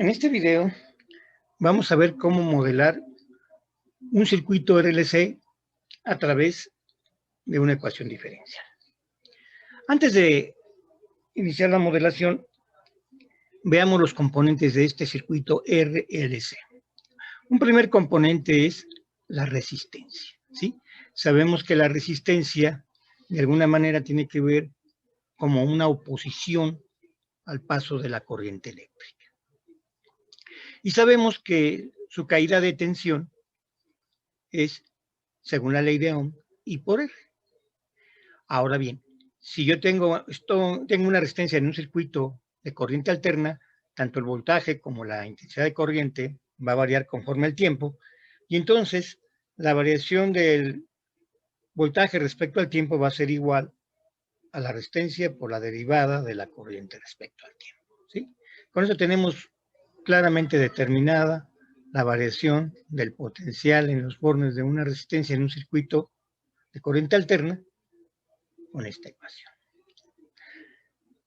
En este video vamos a ver cómo modelar un circuito RLC a través de una ecuación diferencial. Antes de iniciar la modelación, veamos los componentes de este circuito RLC. Un primer componente es la resistencia, ¿sí? Sabemos que la resistencia de alguna manera tiene que ver como una oposición al paso de la corriente eléctrica. Y sabemos que su caída de tensión es, según la ley de Ohm, I por R. Ahora bien, si yo tengo una resistencia en un circuito de corriente alterna, tanto el voltaje como la intensidad de corriente va a variar conforme al tiempo, y entonces la variación del voltaje respecto al tiempo va a ser igual a la resistencia por la derivada de la corriente respecto al tiempo, ¿sí? Con eso tenemos claramente determinada la variación del potencial en los bornes de una resistencia en un circuito de corriente alterna con esta ecuación.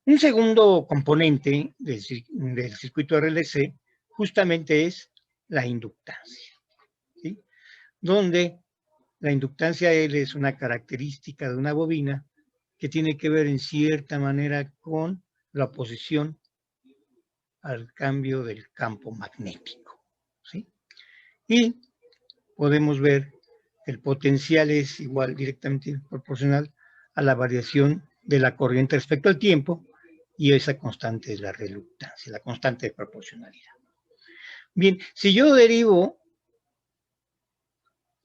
Un segundo componente del circuito RLC justamente es la inductancia, ¿sí? Donde la inductancia L es una característica de una bobina que tiene que ver en cierta manera con la oposición al cambio del campo magnético, ¿sí? Y podemos ver que el potencial es igual, directamente proporcional a la variación de la corriente respecto al tiempo, y esa constante es la reluctancia, la constante de proporcionalidad. Bien, si yo derivo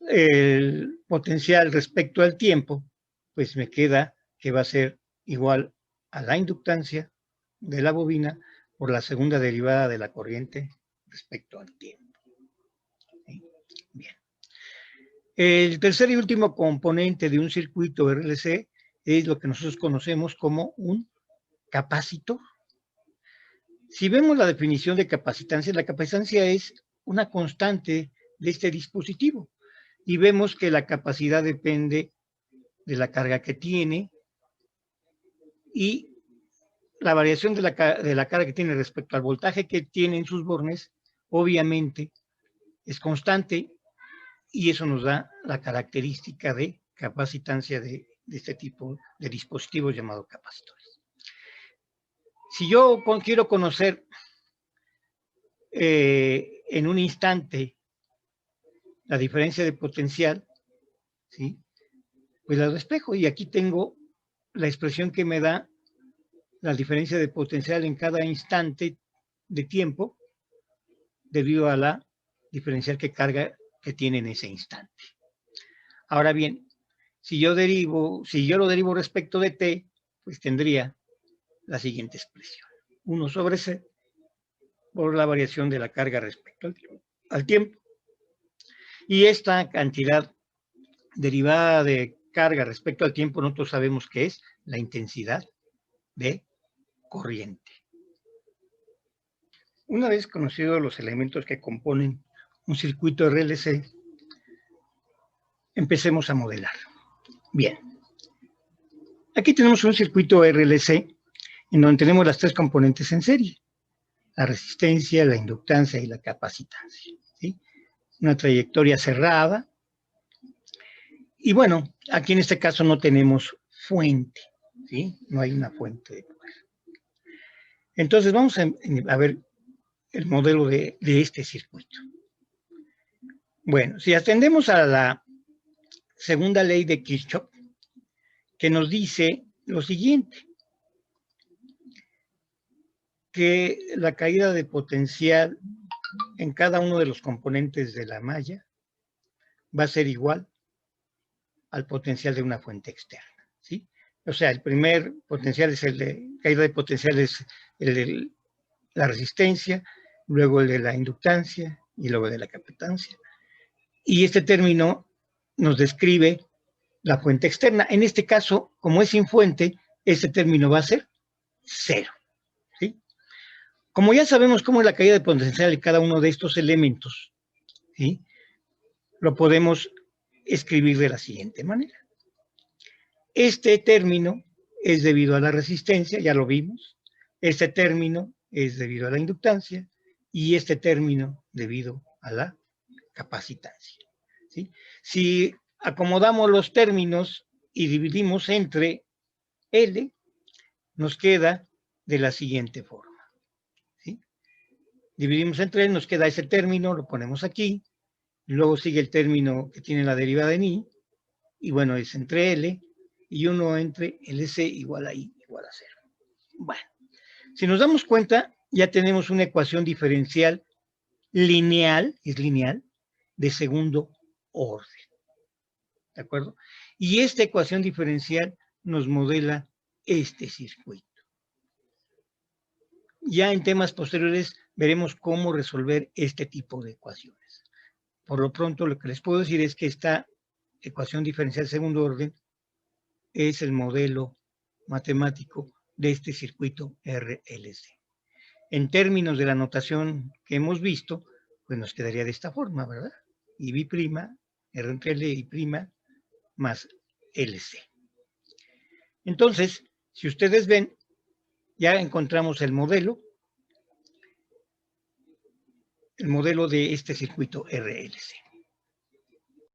el potencial respecto al tiempo, pues me queda que va a ser igual a la inductancia de la bobina por la segunda derivada de la corriente respecto al tiempo. ¿Sí? Bien. El tercer y último componente de un circuito RLC es lo que nosotros conocemos como un capacitor. Si vemos la definición de capacitancia, la capacitancia es una constante de este dispositivo y vemos que la capacidad depende de la carga que tiene y la variación de la carga que tiene respecto al voltaje que tiene en sus bornes obviamente es constante, y eso nos da la característica de capacitancia de este tipo de dispositivos llamados capacitores. Si yo quiero conocer en un instante la diferencia de potencial, ¿sí? Pues la despejo, y aquí tengo la expresión que me da la diferencia de potencial en cada instante de tiempo debido a la diferencial que tiene en ese instante. Ahora bien, si yo lo derivo respecto de t, pues tendría la siguiente expresión: 1 sobre c por la variación de la carga respecto al tiempo. Y esta cantidad derivada de carga respecto al tiempo, nosotros sabemos que es la intensidad de corriente. Una vez conocidos los elementos que componen un circuito RLC, empecemos a modelar. Bien, aquí tenemos un circuito RLC en donde tenemos las tres componentes en serie: la resistencia, la inductancia y la capacitancia, ¿sí? Una trayectoria cerrada. Y bueno, aquí en este caso no tenemos fuente, ¿sí? No hay una fuente de poder. Entonces vamos a ver el modelo de este circuito. Bueno, si atendemos a la segunda ley de Kirchhoff, que nos dice lo siguiente: que la caída de potencial en cada uno de los componentes de la malla va a ser igual al potencial de una fuente externa, ¿sí? O sea, el primer potencial es el de caída de potencial, es el de la resistencia, luego el de la inductancia y luego el de la capacitancia. Y este término nos describe la fuente externa. En este caso, como es sin fuente, este término va a ser 0, ¿sí? Como ya sabemos cómo es la caída de potencial de cada uno de estos elementos, ¿sí?, lo podemos escribir de la siguiente manera. Este término es debido a la resistencia, ya lo vimos. Este término es debido a la inductancia. y este término debido a la capacitancia, ¿sí? Si acomodamos los términos y dividimos entre L, nos queda de la siguiente forma, ¿sí? Dividimos entre L, nos queda ese término, lo ponemos aquí, luego sigue el término que tiene la derivada en I, y bueno, es entre L, y uno entre LC igual a I igual a 0. Bueno, si nos damos cuenta, ya tenemos una ecuación diferencial lineal, es lineal, de segundo orden. ¿De acuerdo? Y esta ecuación diferencial nos modela este circuito. Ya en temas posteriores veremos cómo resolver este tipo de ecuaciones. Por lo pronto, lo que les puedo decir es que esta ecuación diferencial de segundo orden es el modelo matemático de este circuito RLC. En términos de la notación que hemos visto, pues nos quedaría de esta forma, ¿verdad? IB', R entre L y prima, más LC. Entonces, si ustedes ven, ya encontramos el modelo de este circuito RLC.